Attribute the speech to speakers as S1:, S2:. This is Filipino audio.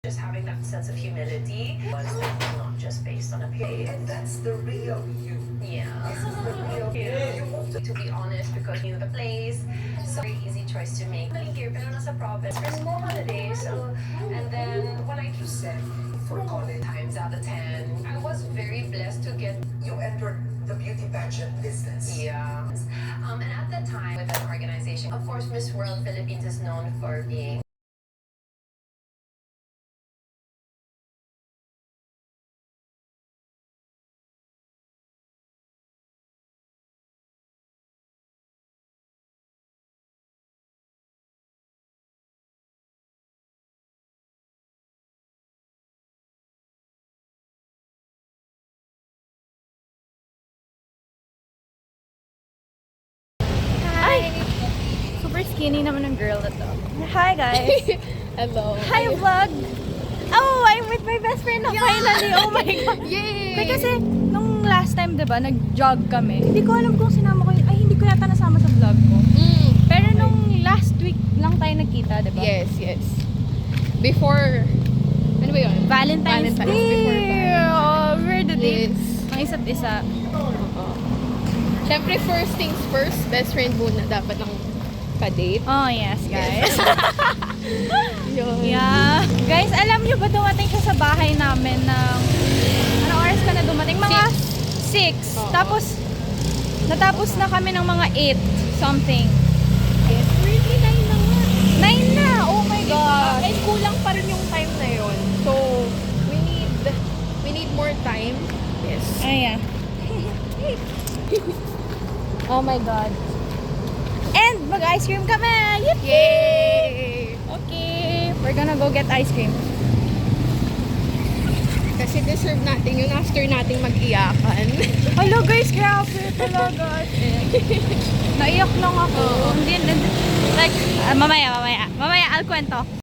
S1: Just having that sense of humility was not just based on appearance.
S2: And that's the real you.
S1: Yeah.
S2: This is the real
S1: Yeah.
S2: you.
S1: To be honest, because you knew the place, so very easy choice to make. Really here, pero nasa province for small holidays. So, and then when I came
S2: Set for college.
S1: times out of 10, I was very blessed to get
S2: You entered the beauty pageant business.
S1: yeah. And at that time with an organization, of course, Miss World Philippines is known for being
S3: Super skinny naman ng girl na to. Hi guys!
S4: Hello.
S3: Hi vlog! Oh, I'm with my best friend na finally! Oh my God!
S4: Yay!
S3: Kasi nung last time, diba, nag-jog kami. Hindi ko alam kung sinama ko yun. Ay, hindi ko yata nasama sa vlog ko. Pero nung last week lang tayo nagkita, diba?
S4: Yes, yes. Before, ano ba yun?
S3: Valentine's
S4: Before
S3: Day! Oh, we're the date.
S4: Yes.
S3: Ang isa't isa.
S4: Siyempre, first things first, best friend muna dapat lang ka-date.
S3: Oh, yes, guys.
S4: Yun.
S3: Yeah. Guys, alam nyo ba dumating siya sa bahay namin ng... Anong oras ka na dumating? Mga 6.
S4: Oo.
S3: Tapos, natapos na kami ng mga 8 something.
S4: Yes, really 9 na nga.
S3: 9 na! Oh my God!
S4: And kulang pa rin yung time na yun. So, we need more time. Yes.
S3: Ayan. Oh my God. And mag-ice cream kami! Yippee!
S4: Yay!
S3: Okay. We're gonna go get ice cream.
S4: Kasi deserve natin yun after nating mag-iyakan.
S3: Hello guys, grabe talaga. Naiyak lang ako. Hindi, like, mamaya, I'll kwento.